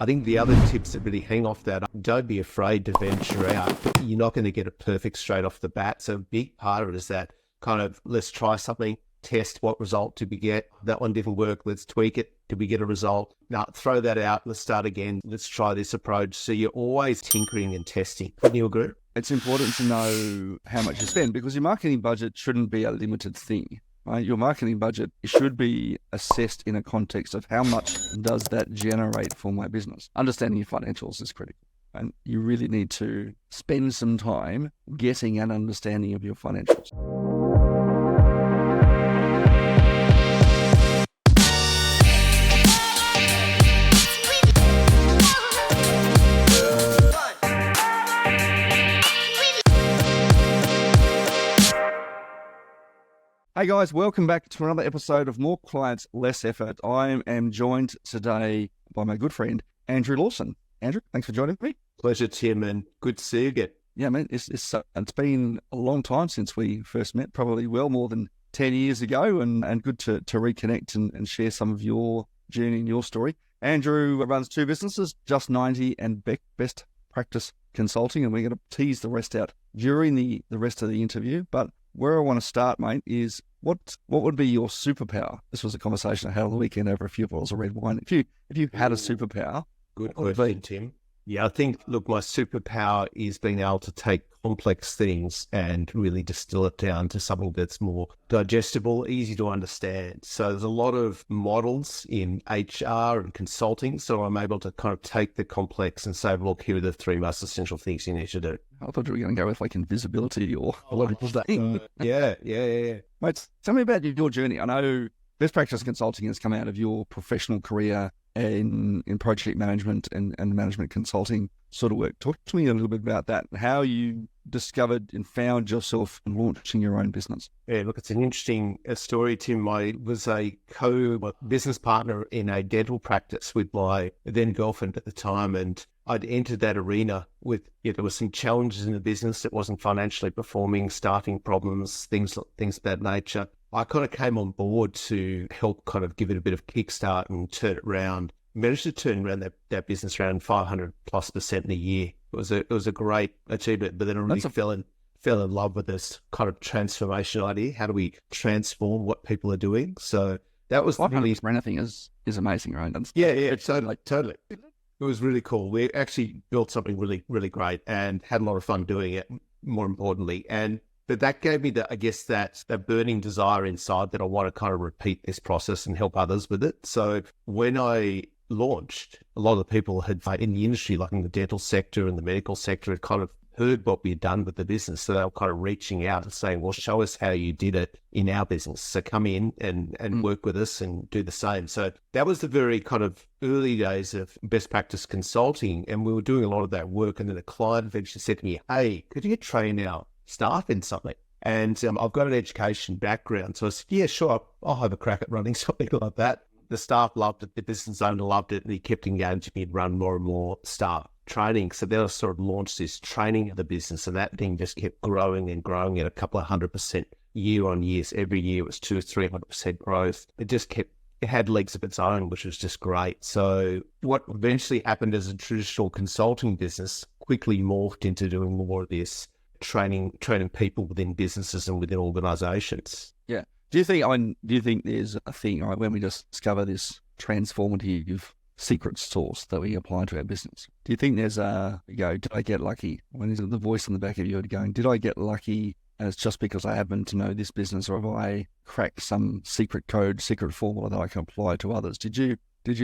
I think the other tips that really hang off that, don't be afraid to venture out. You're not going to get it perfect straight off the bat. So a big part of it is that kind of, let's try something, test what result did we get. That one didn't work. Let's tweak it. Did we get a result? Now throw that out. Let's start again. Let's try this approach. So you're always tinkering and testing. Wouldn't you agree? It's important to know how much you spend, because your marketing budget shouldn't be a limited thing. Right? Your marketing budget should be assessed in a context of how much does that generate for my business. Understanding your financials is critical. And you really need to spend some time getting an understanding of your financials. Hey guys, welcome back to another episode of More Clients, Less Effort. I am joined today by my good friend, Andrew Lawson. Andrew, thanks for joining me. Pleasure, Tim, and good to see you again. Yeah, man, it's been a long time since we first met, probably well more than 10 years ago, and good to reconnect and share some of your journey and your story. Andrew runs two businesses, Just 90 and Best Practice Consulting, and we're going to tease the rest out during the rest of the interview. But where I want to start, mate, is what would be your superpower? This was a conversation I had on the weekend over a few bottles of red wine. If you had a superpower, good question, Tim. Yeah, I think, look, my superpower is being able to take complex things and really distill it down to something that's more digestible, easy to understand. So there's a lot of models in HR and consulting, so I'm able to kind of take the complex and say, look, here are the three most essential things you need to do. I thought you were going to go with like invisibility or what was that? Yeah. Mate, tell me about your journey. I know Best Practice Consulting has come out of your professional career in project management and management consulting sort of work. Talk to me a little bit about that, how you discovered and found yourself launching your own business. Yeah, look, it's an interesting story, Tim. I was a business partner in a dental practice with my then girlfriend at the time, and I'd entered that arena with, there were some challenges in the business that wasn't financially performing, staffing problems, things of that nature. I kind of came on board to help kind of give it a bit of kickstart and turn it around. Managed to turn around that business around 500+% in a year. It was a great achievement, but then I really fell in love with this kind of transformation idea. How do we transform what people are doing? So that was really anything is amazing, right? Yeah, totally. It was really cool. We actually built something really, really great and had a lot of fun doing it, more importantly. But that gave me that burning desire inside that I want to kind of repeat this process and help others with it. So when I launched, a lot of the people had in the industry, like in the dental sector and the medical sector, had kind of heard what we had done with the business. So they were kind of reaching out and saying, well, show us how you did it in our business. So come in and work with us and do the same. So that was the very kind of early days of Best Practice Consulting. And we were doing a lot of that work. And then a client eventually said to me, hey, could you train our staff in something? And I've got an education background. So I said, yeah, sure, I'll have a crack at running something like that. The staff loved it. The business owner loved it. And he kept engaging me and run more and more staff training. So then I sort of launched this training of the business, and that thing just kept growing and growing at a couple of 100% year on year. So every year it was 200 or 300% growth. It had legs of its own, which was just great. So what eventually happened as a traditional consulting business quickly morphed into doing more of this training people within businesses and within organizations. Yeah. Do you think there's a thing, right, when we just discover this transformative secret sauce that we apply to our business? Do you think there's did I get lucky? When is it the voice in the back of your head going, did I get lucky and it's just because I happen to know this business, or have I cracked some secret code, secret formula that I can apply to others? Did you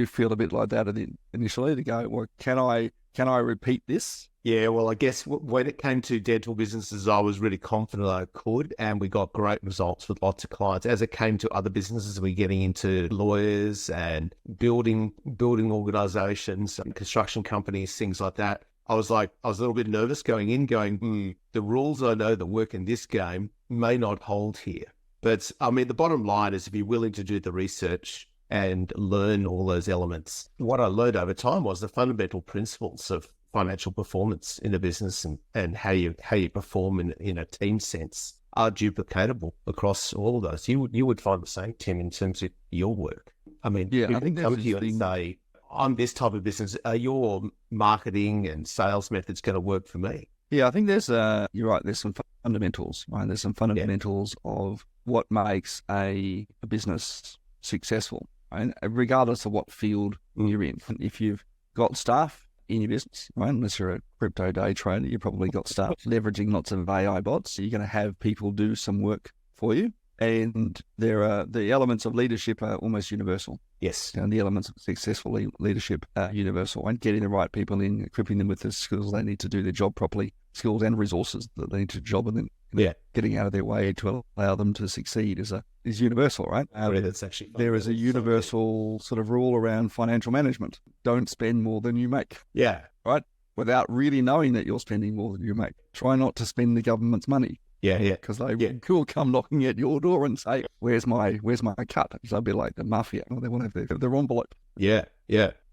feel a bit like that initially to go, well, can I repeat this? Yeah, well, I guess when it came to dental businesses, I was really confident I could, and we got great results with lots of clients. As it came to other businesses, we're getting into lawyers and building organizations and construction companies, things like that. I was a little bit nervous going in, the rules I know that work in this game may not hold here. But I mean, the bottom line is if you're willing to do the research and learn all those elements, what I learned over time was the fundamental principles of financial performance in a business and how you perform in a team sense are duplicatable across all of those. You would find the same, Tim, in terms of your work. I mean, yeah, I think come to you and say, I'm this type of business. Are your marketing and sales methods going to work for me? Yeah, I think you're right, there's some fundamentals, right? There's some fundamentals of what makes a business successful, right? Regardless of what field you're in. If you've got staff in your business, right? Unless you're a crypto day trader, you've probably got staff leveraging lots of AI bots. So you're going to have people do some work for you. And the elements of leadership are almost universal. Yes. And the elements of successful leadership are universal. And getting the right people in, equipping them with the skills they need to do their job properly, skills and resources that they need to job, and then getting out of their way to allow them to succeed is universal, right? That's actually there is a universal sort of rule around financial management. Don't spend more than you make. Yeah. Right? Without really knowing that you're spending more than you make. Try not to spend the government's money. Yeah. Because they will come knocking at your door and say, "Where's my cut?" So they'll be like the mafia. Or they want to have their envelope. Yeah.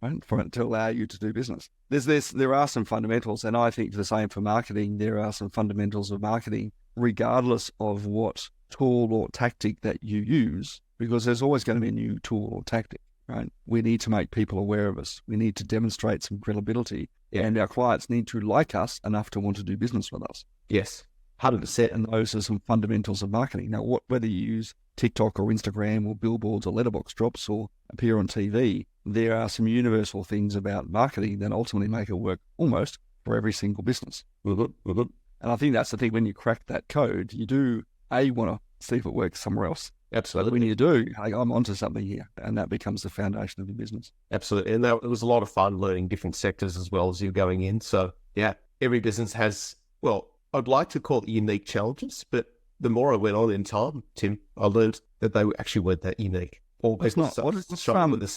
Right? To allow you to do business. There are some fundamentals, and I think the same for marketing. There are some fundamentals of marketing, regardless of what tool or tactic that you use, because there's always going to be a new tool or tactic. Right? We need to make people aware of us. We need to demonstrate some credibility, and our clients need to like us enough to want to do business with us. Yes. 100%. And those are some fundamentals of marketing. Now, whether you use TikTok or Instagram or billboards or letterbox drops or appear on TV, there are some universal things about marketing that ultimately make it work almost for every single business. Mm-hmm. And I think that's the thing. When you crack that code, you do, want to see if it works somewhere else. Absolutely. But when you do, I'm onto something here, and that becomes the foundation of your business. Absolutely. And it was a lot of fun learning different sectors as well as you're going in. So, every business has, I'd like to call it unique challenges, but the more I went on in time, Tim, I learned that they actually weren't that unique. All business struggle with the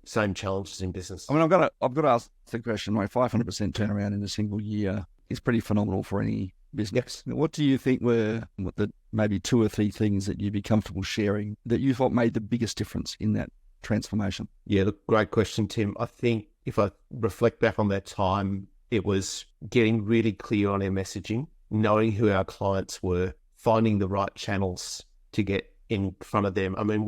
same challenges in business. I mean, I've got to ask the question. My 500% turnaround in a single year is pretty phenomenal for any business. Yes. What do you think were the maybe 2 or 3 things that you'd be comfortable sharing that you thought made the biggest difference in that transformation? Yeah, look, great question, Tim. I think if I reflect back on that time, it was getting really clear on our messaging, knowing who our clients were, finding the right channels to get in front of them. I mean,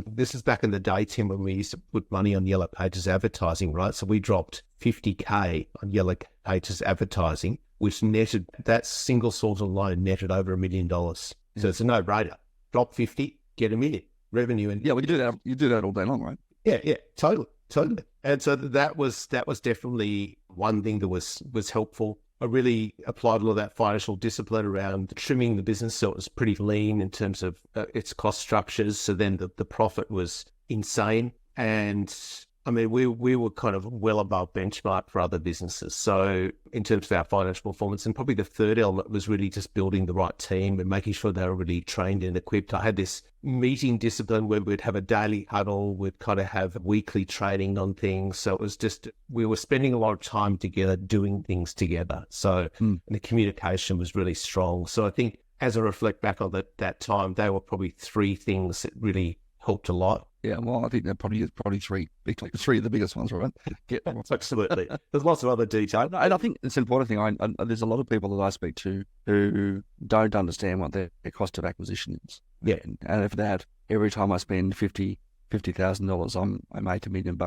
this is back in the day, Tim, when we used to put money on Yellow Pages advertising, right? So we dropped 50K on Yellow Pages advertising, which netted, that single source alone netted over $1 million. So it's a no-brainer. Drop 50, get $1 million revenue. And well, you do that all day long, right? Yeah, totally. And so that was definitely one thing that was helpful. I really applied a lot of that financial discipline around trimming the business, so it was pretty lean in terms of its cost structures. So then the profit was insane. And I mean, we were kind of well above benchmark for other businesses. So in terms of our financial performance, and probably the third element was really just building the right team and making sure they were really trained and equipped. I had this meeting discipline where we'd have a daily huddle, we'd kind of have weekly training on things. So it was just, we were spending a lot of time together, doing things together. So and the communication was really strong. So I think as I reflect back on that time, they were probably 3 things that really helped a lot. Yeah, well, I think there probably 3 of the biggest ones, right? Absolutely. There's lots of other detail. And I think it's an important thing. There's a lot of people that I speak to who don't understand what their cost of acquisition is. Yeah. And if that, every time I spend $50,000, I make $1 million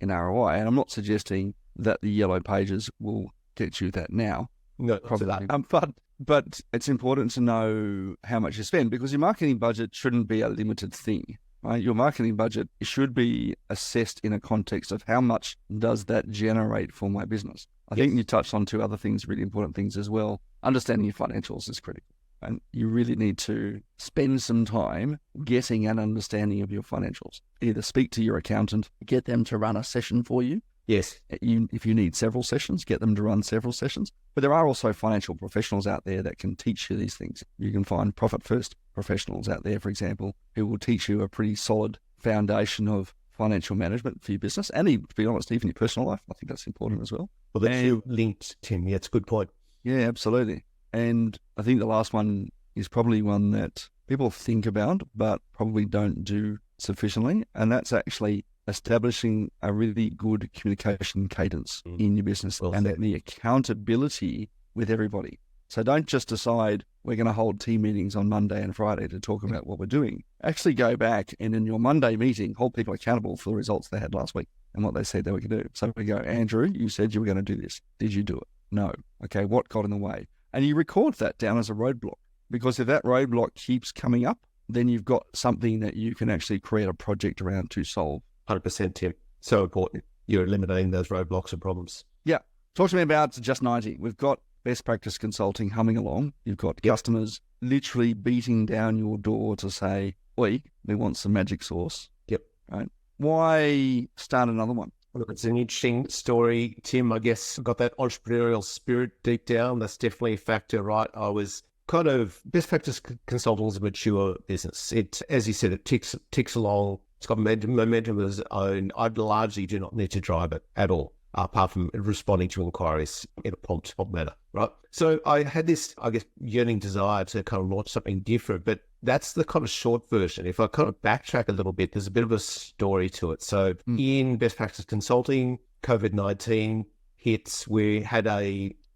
in ROI. And I'm not suggesting that the Yellow Pages will get you that now. No, probably that. But it's important to know how much you spend, because your marketing budget shouldn't be a limited thing. Right? Your marketing budget should be assessed in a context of how much does that generate for my business. I think you touched on 2 other things, really important things as well. Understanding your financials is critical. And you really need to spend some time getting an understanding of your financials. Either speak to your accountant, get them to run a session for you. Yes. If you need several sessions, get them to run several sessions. But there are also financial professionals out there that can teach you these things. You can find profit first professionals out there, for example, who will teach you a pretty solid foundation of financial management for your business. And to be honest, even your personal life. I think that's important as well. Well, that's linked, Tim. Yeah, it's a good point. Yeah, absolutely. And I think the last one is probably one that people think about, but probably don't do sufficiently. And that's actually establishing a really good communication cadence in your business and the accountability with everybody. So don't just decide we're going to hold team meetings on Monday and Friday to talk about what we're doing. Actually go back and in your Monday meeting, hold people accountable for the results they had last week. and what they said they were going to do. So we go, Andrew, you said you were going to do this. Did you do it? No. Okay, what got in the way? And you record that down as a roadblock, because if that roadblock keeps coming up, then you've got something that you can actually create a project around to solve. 100%, Tim. So important. You're eliminating those roadblocks and problems. Yeah. Talk to me about Just 90. We've got best practice consulting humming along. You've got customers literally beating down your door to say, we want some magic sauce. Yep. Right. Why start another one? Look, it's an interesting story, Tim. I guess I've got that entrepreneurial spirit deep down. That's definitely a factor, right? I was kind of best practice consulting is a mature business. It, as you said, it ticks along. It's got momentum of its own. I largely do not need to drive it at all, apart from responding to inquiries in a prompt manner, right? So I had this, I guess, yearning desire to kind of launch something different, but that's the kind of short version. If I kind of backtrack a little bit, there's a bit of a story to it. So in best practice consulting, COVID-19 hits. We had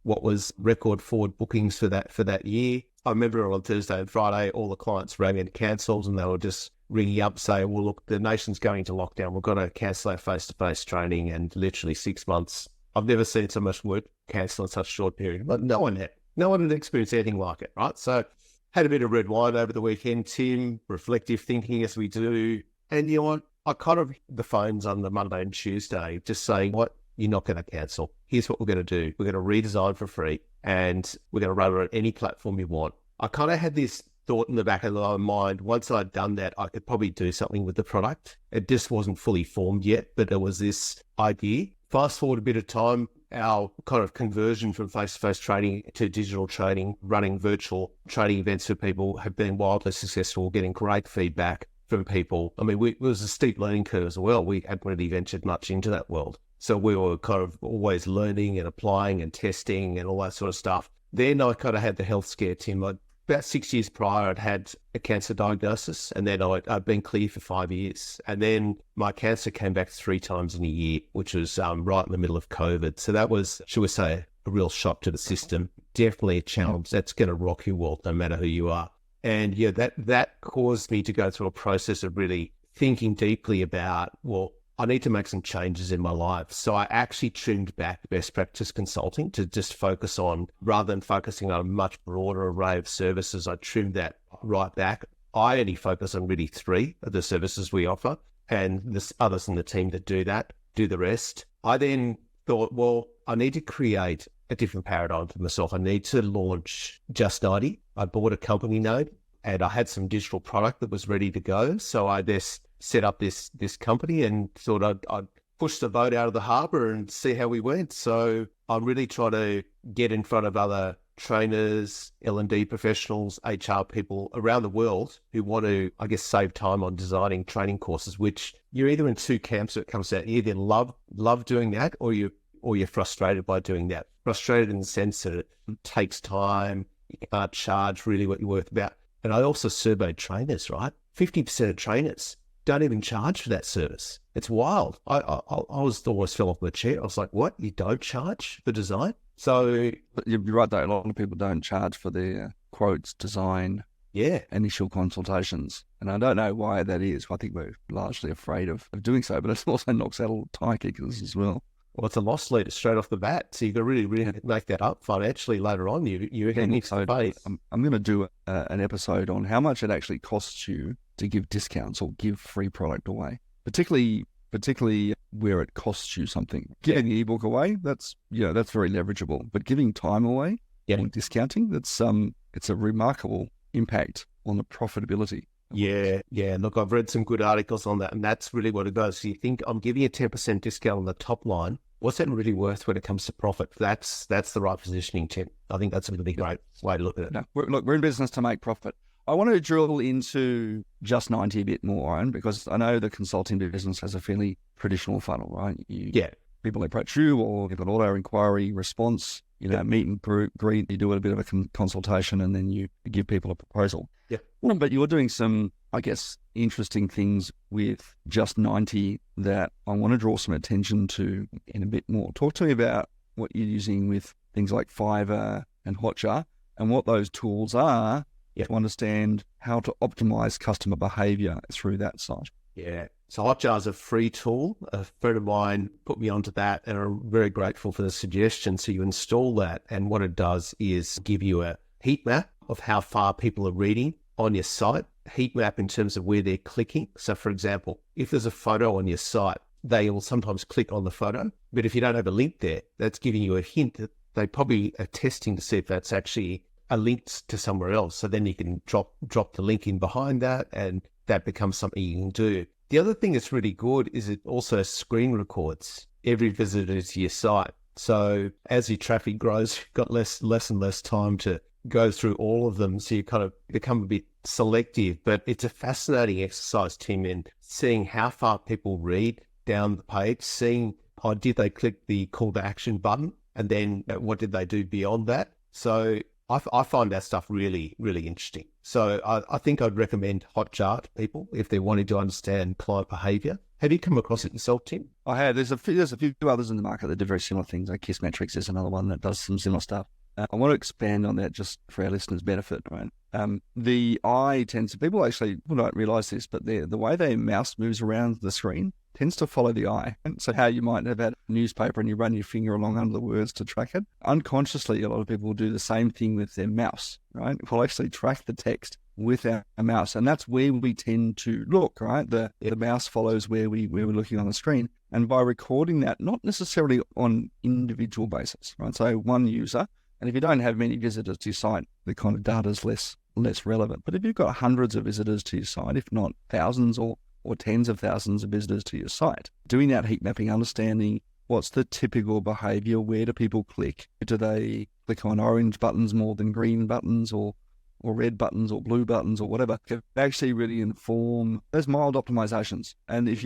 what was record forward bookings for that year. I remember on Thursday and Friday, all the clients rang and cancelled, and they were just ringing up saying, well, look, the nation's going into lockdown. We've got to cancel our face-to-face training, and literally 6 months. I've never seen so much work cancel in such a short period, but no one had experienced anything like it, right? So had a bit of red wine over the weekend, Tim, reflective thinking as we do. And you know what? I kind of the phones on the Monday and Tuesday just saying, what? You're not going to cancel. Here's what we're going to do. We're going to redesign for free, and we're going to run it on any platform you want. I kind of had this thought in the back of my mind, once I'd done that, I could probably do something with the product. It just wasn't fully formed yet, but there was this idea. Fast forward a bit of time, our kind of conversion from face-to-face training to digital training, running virtual training events for people have been wildly successful, getting great feedback from people. I mean, it was a steep learning curve as well. We hadn't really ventured much into that world. So we were kind of always learning and applying and testing and all that sort of stuff. Then I kind of had the health scare, Tim. About 6 years prior, I'd had a cancer diagnosis, and then I'd been clear for 5 years. And then my cancer came back 3 times in a year, which was right in the middle of COVID. So that was, should we say, a real shock to the system. Definitely a challenge. That's going to rock your world no matter who you are. And yeah, that caused me to go through a process of really thinking deeply about, well, I need to make some changes in my life. So I actually trimmed back best practice consulting to just focus on, rather than focusing on a much broader array of services, I trimmed that right back. I only focus on really 3 of the services we offer, and there's others in the team that do that, do the rest. I then thought, well, I need to create a different paradigm for myself. I need to launch Just 90. I bought a company name, and I had some digital product that was ready to go. So I just set up this company and thought I'd push the boat out of the harbour and see how we went. So I'm really trying to get in front of other trainers, L&D professionals, HR people around the world who want to, I guess, save time on designing training courses, which you're either in 2 camps when it comes out. You either love doing that, or you're frustrated by doing that. Frustrated in the sense that it takes time, you can't charge really what you're worth about. And I also surveyed trainers, right? 50% of trainers don't even charge for that service. It's wild. I almost fell off my chair. I was like, what? You don't charge for design? So But you're right, though. A lot of people don't charge for their quotes, design, initial consultations. And I don't know why that is. I think we're largely afraid of doing so, but it also knocks out all tire kickers as well. Well, it's a loss leader straight off the bat. So you've got to really make that up financially later on. You need to pay. I'm going to do an episode on how much it actually costs you to give discounts or give free product away, particularly where it costs you something. Giving the ebook away, that's very leverageable. But giving time away and discounting, it's a remarkable impact on the profitability. Yeah. Look, I've read some good articles on that, and that's really what it does. So you think I'm giving a 10% discount on the top line. What's that really worth when it comes to profit? That's the right positioning, Tim. I think that's a really great way to look at it. No, we're in business to make profit. I want to drill into Just 90 a bit more, Aaron, because I know the consulting business has a fairly traditional funnel, right? People approach you, or you've got auto inquiry response, meet and greet, you do a bit of a consultation, and then you give people a proposal. Yeah. But you're doing some, I guess, interesting things with Just 90 that I want to draw some attention to in a bit more. Talk to me about what you're using with things like Fiverr and Hotjar, and what those tools are to understand how to optimize customer behavior through that site. Yeah. So Hotjar is a free tool. A friend of mine put me onto that, and I'm very grateful for the suggestion. So you install that, and what it does is give you a heat map of how far people are reading on your site, heat map in terms of where they're clicking. So for example, if there's a photo on your site, they will sometimes click on the photo, but if you don't have a link there, that's giving you a hint that they probably are testing to see if that's actually a link to somewhere else. So then you can drop the link in behind that, and that becomes something you can do. The other thing that's really good is it also screen records every visitor to your site. So as your traffic grows, you've got less and less time to go through all of them. So you kind of become a bit selective, but it's a fascinating exercise, Tim, in seeing how far people read down the page, seeing, did they click the call to action button? And then what did they do beyond that? So I find that stuff really, really interesting. So I think I'd recommend Hotjar to people if they're wanting to understand client behaviour. Have you come across it yourself, Tim? I have. There's a few others in the market that do very similar things. Like Kiss Metrics is another one that does some similar stuff. I want to expand on that just for our listeners' benefit, right? The eye tends to, people don't realise this, but the way their mouse moves around the screen tends to follow the eye. And so how you might have had a newspaper and you run your finger along under the words to track it. Unconsciously, a lot of people will do the same thing with their mouse, right? We'll actually track the text with our mouse. And that's where we tend to look, right? The mouse follows where we're looking on the screen. And by recording that, not necessarily on individual basis, right? So one user, and if you don't have many visitors to your site, the kind of data is less relevant. But if you've got hundreds of visitors to your site, if not thousands or tens of thousands of visitors to your site, doing that heat mapping, understanding what's the typical behavior, where do people click? Do they click on orange buttons more than green buttons or red buttons or blue buttons or whatever, can actually really inform those mild optimizations. And if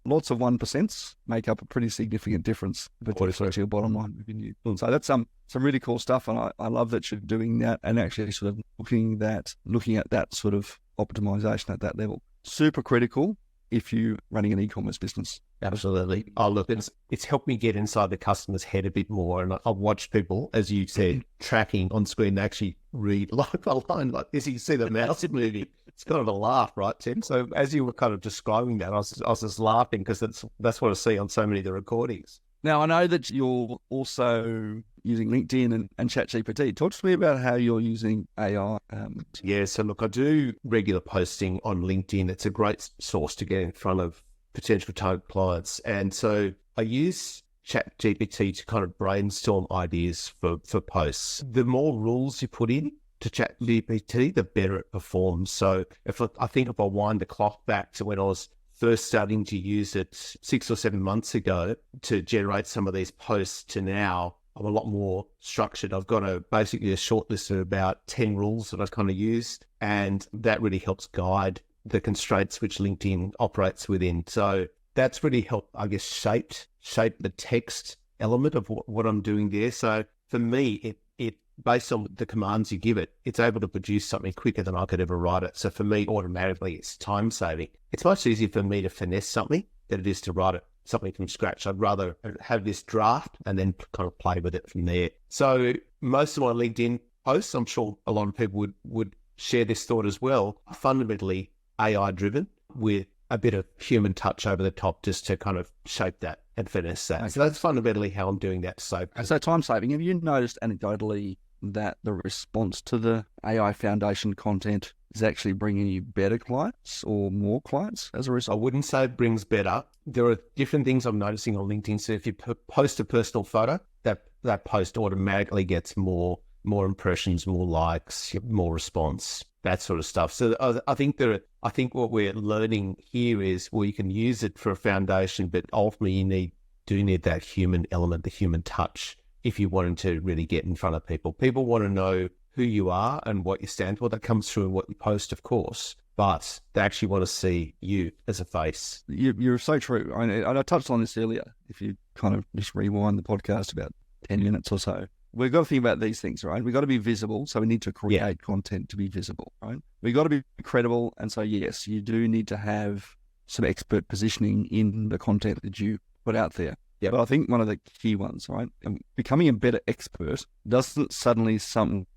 lots of 1% make up a pretty significant difference to your bottom line revenue. So that's some really cool stuff. And I love that you're doing that and actually sort of looking at that sort of optimization at that level. Super critical if you're running an e-commerce business. Absolutely. Oh, look, it's helped me get inside the customer's head a bit more. And I've watched people, as you said, tracking on screen, actually read line by line like this. You can see the mouse moving. It's kind of a laugh, right, Tim? So as you were kind of describing that, I was just laughing because that's what I see on so many of the recordings. Now, I know that you're also using LinkedIn and ChatGPT. Talk to me about how you're using AI. Yeah, so look, I do regular posting on LinkedIn. It's a great source to get in front of potential target clients. And so I use ChatGPT to kind of brainstorm ideas for posts. The more rules you put in to ChatGPT, the better it performs. So if I wind the clock back to when I was first starting to use it 6 or 7 months ago to generate some of these posts to now, I'm a lot more structured. I've got basically a short list of about 10 rules that I kind of use, and that really helps guide the constraints which LinkedIn operates within. So that's really helped, I guess, shape the text element of what I'm doing there. So for me, it based on the commands you give it, it's able to produce something quicker than I could ever write it. So for me, automatically, it's time saving. It's much easier for me to finesse something than it is to write something from scratch. I'd rather have this draft and then kind of play with it from there. So most of my LinkedIn posts, I'm sure a lot of people would share this thought as well, are fundamentally AI driven with a bit of human touch over the top just to kind of shape that and finesse that. Okay. So that's fundamentally how I'm doing that. So time saving. Have you noticed anecdotally that the response to the AI Foundation content is actually bringing you better clients or more clients as a result? I wouldn't say it brings better. There are different things I'm noticing on LinkedIn. So if you post a personal photo, that post automatically gets more impressions, more likes, more response, that sort of stuff. So I think what we're learning here is, well, you can use it for a foundation, but ultimately you do need that human element, the human touch, if you wanted to really get in front of people. People want to know who you are and what you stand for. That comes through in what you post, of course, but they actually want to see you as a face. You're so true. I touched on this earlier. If you kind of just rewind the podcast about 10 minutes or so, we've got to think about these things, right? We've got to be visible, so we need to create content to be visible, right? We've got to be credible, and so yes, you do need to have some expert positioning in the content that you put out there. Yeah, but I think one of the key ones, right? Becoming a better expert doesn't suddenly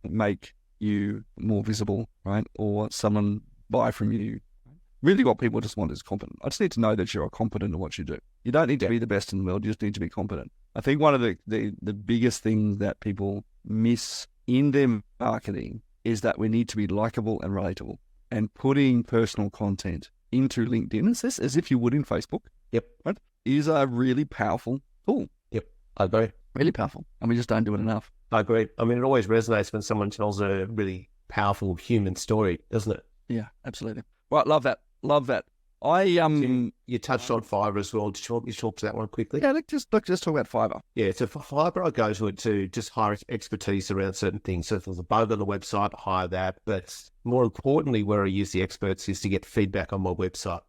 make you more visible, right? Or someone buy from you. Really what people just want is competent. I just need to know that you're competent in what you do. You don't need to be the best in the world. You just need to be competent. I think one of the biggest things that people miss in their marketing is that we need to be likable and relatable. And putting personal content into LinkedIn, as if you would in Facebook, right, is a really powerful tool. Yep, I agree. Really powerful. And we just don't do it enough. I agree. I mean, it always resonates when someone tells a really powerful human story, doesn't it? Yeah, absolutely. Right, love that. Love that. You touched on Fiverr as well. Did you want me to talk to that one quickly? Yeah, let's just talk about Fiverr. Yeah, so for Fiverr, I go to it to just hire expertise around certain things. So if there's a bug on the website, I hire that. But more importantly, where I use the experts is to get feedback on my website.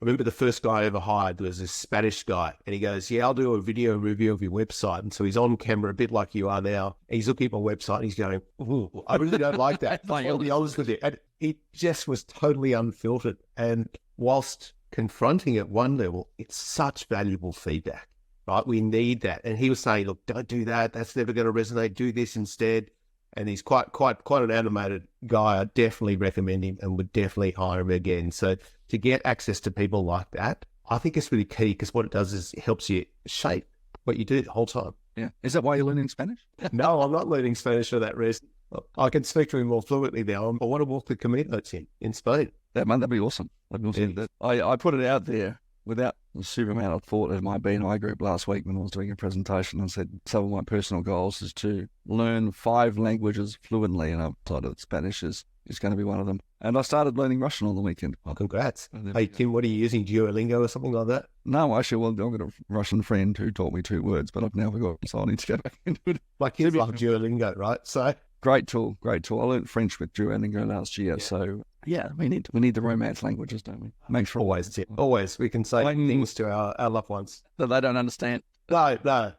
I remember the first guy I ever hired was this Spanish guy, and he goes, "Yeah, I'll do a video review of your website." And so he's on camera, a bit like you are now. And he's looking at my website, and he's going, "Ooh, I really don't like that." I'll be honest with you. And it just was totally unfiltered. And whilst confronting at one level, it's such valuable feedback, right? We need that. And he was saying, "Look, don't do that. That's never going to resonate. Do this instead." And he's quite an animated guy. I definitely recommend him and would definitely hire him again. So to get access to people like that, I think it's really key, because what it does is it helps you shape what you do the whole time. Yeah. Is that why you're learning Spanish? No, I'm not learning Spanish for that reason. I can speak to him more fluently now. I want to walk the Caminos in Spain. That'd be awesome. That'd be awesome. Yeah. I put it out there without a super amount of thought at my BNI group last week when I was doing a presentation, and said some of my personal goals is to learn 5 languages fluently, and I've decided Spanish is going to be one of them. And I started learning Russian on the weekend. Oh, congrats. Hey, Tim, what are you using? Duolingo or something like that? No, actually, well, I've got a Russian friend who taught me 2 words, but I've now forgotten, so I need to go back into it. My kids love Duolingo, right? So great tool. I learned French with Duolingo last year, so yeah, we need the Romance languages, don't we? Make sure always, Tim. Always, we can say things to our loved ones that they don't understand. No.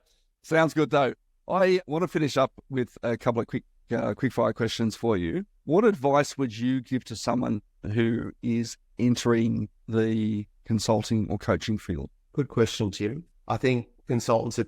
Sounds good though. I want to finish up with a couple of quick fire questions for you. What advice would you give to someone who is entering the consulting or coaching field? Good question, Tim. I think consultants are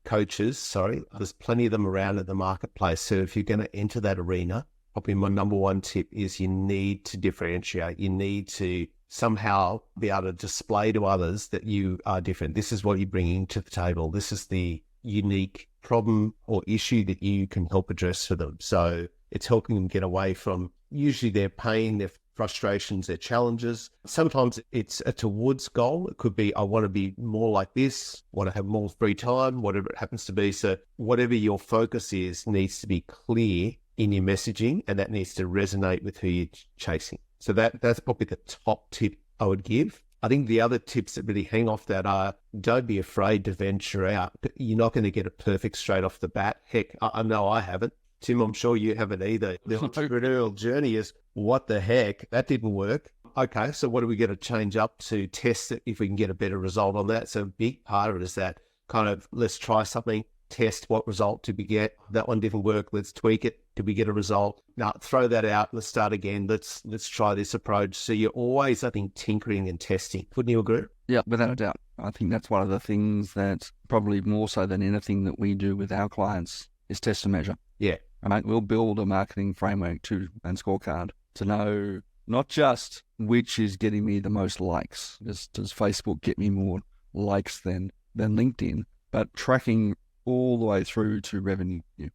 coaches, there's plenty of them around in the marketplace. So if you're going to enter that arena, probably my number one tip is you need to differentiate. You need to somehow be able to display to others that you are different. This is what you're bringing to the table. This is the unique problem or issue that you can help address for them. So it's helping them get away from usually their pain, their frustrations, their challenges. Sometimes it's a towards goal. It could be, I want to be more like this, want to have more free time, whatever it happens to be. So whatever your focus is needs to be clear in your messaging, and that needs to resonate with who you're chasing. So that's probably the top tip I would give. I think the other tips that really hang off that are, don't be afraid to venture out. You're not going to get it perfect straight off the bat. Heck, I know I haven't. Tim, I'm sure you haven't either. The entrepreneurial journey is, what the heck? That didn't work. Okay, so what are we going to change up to test it if we can get a better result on that? So a big part of it is that kind of, let's try something, test what result did we get. That one didn't work. Let's tweak it. Did we get a result? Now throw that out. Let's start again. Let's try this approach. So you're always, I think, tinkering and testing. Wouldn't you agree? Yeah, without a doubt. I think that's one of the things that probably more so than anything that we do with our clients is test and measure. Yeah. We'll build a marketing framework and scorecard to know not just which is getting me the most likes. Does Facebook get me more likes than LinkedIn, but tracking all the way through to revenue. Yeah,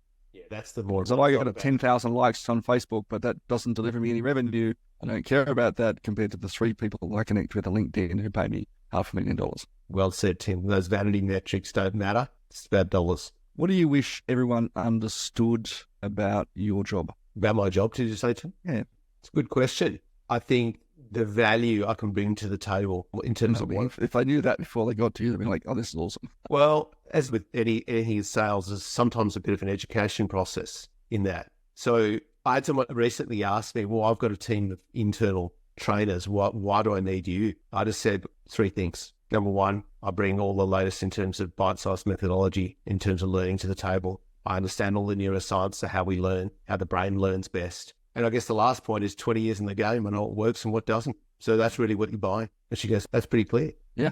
that's the more. So I got 10,000 likes on Facebook, but that doesn't deliver me any revenue. I don't care about that compared to the 3 people I connect with on LinkedIn who pay me $500,000. Well said, Tim. Those vanity metrics don't matter. It's about dollars. What do you wish everyone understood about your job? About my job, did you say, Tim? Yeah. It's a good question. I think the value I can bring to the table in terms of what... If they knew that before they got to you, they'd be like, oh, this is awesome. Well, as with anything in sales, there's sometimes a bit of an education process in that. So I had someone recently ask me, well, I've got a team of internal trainers. Why do I need you? I just said 3 things. Number 1, I bring all the latest in terms of bite-sized methodology, in terms of learning to the table. I understand all the neuroscience of how we learn, how the brain learns best. And I guess the last point is 20 years in the game. I know what works and what doesn't. So that's really what you're buying. And she goes, that's pretty clear. Yeah.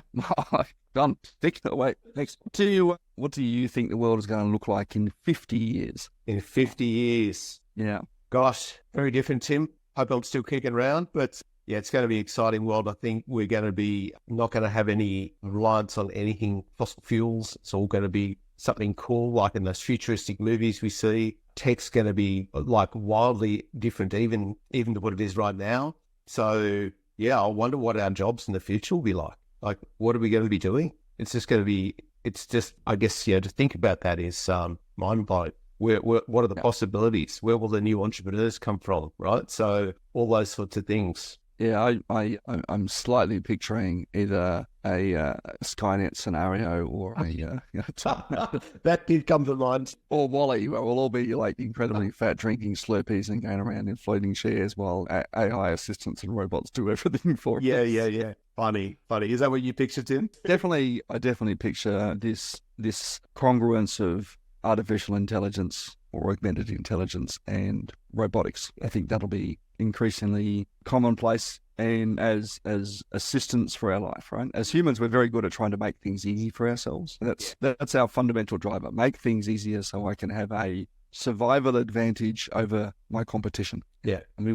Done. Wait, next. What do you think the world is going to look like in 50 years? In 50 years? Yeah. Gosh, very different, Tim. Hope I'm still kicking around, but Yeah, it's going to be an exciting world. I think we're going to be not going to have any reliance on anything fossil fuels. It's all going to be something cool, like in those futuristic movies we see. Tech's going to be like wildly different, even to what it is right now. So yeah, I wonder what our jobs in the future will be like. Like, what are we going to be doing? It's just going to be. It's just, I guess, to think about that is mind-blowing. What are the possibilities? Where will the new entrepreneurs come from, right? So all those sorts of things. Yeah, I'm slightly picturing either a Skynet scenario or a that did come to mind. Or Wall-E, where we'll all be like incredibly fat, drinking Slurpees and going around in floating chairs while AI assistants and robots do everything for us. Yeah. Funny. Is that what you pictured, Tim? I definitely picture this congruence of artificial intelligence or augmented intelligence and robotics. I think that'll be increasingly commonplace and as assistants for our life, right? As humans, we're very good at trying to make things easy for ourselves. That's our fundamental driver. Make things easier so I can have a survival advantage over my competition. Yeah. And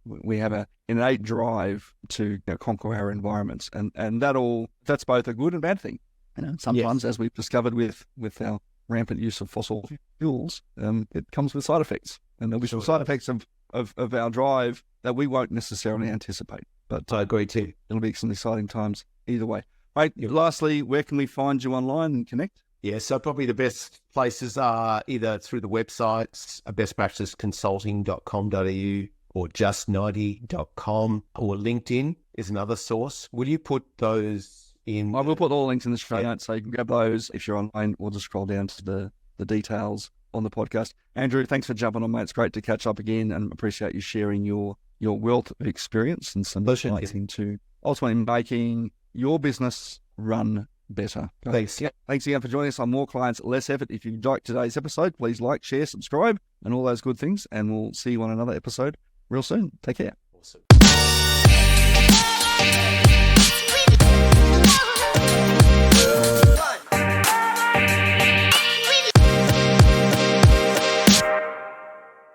we have an innate drive to conquer our environments. And that's both a good and bad thing. Sometimes, as we've discovered with our rampant use of fossil fuels, it comes with side effects. And there'll be some side effects of our drive that we won't necessarily anticipate. But I agree too. It'll be some exciting times either way. Right. Lastly, where can we find you online and connect? Yeah, so probably the best places are either through the websites, bestpracticeconsulting.com.au or just90.com, or LinkedIn is another source. Will you put those in? I will put all the links in the show notes, so you can grab those if you're online, or just scroll down to the details on the podcast. Andrew, thanks for jumping on, mate. It's great to catch up again, and appreciate you sharing your wealth of experience and some insights into ultimately making your business run better. Thanks. Yeah. Thanks again for joining us on More Clients, Less Effort. If you liked today's episode, please like, share, subscribe, and all those good things. And we'll see you on another episode real soon. Take care. Awesome.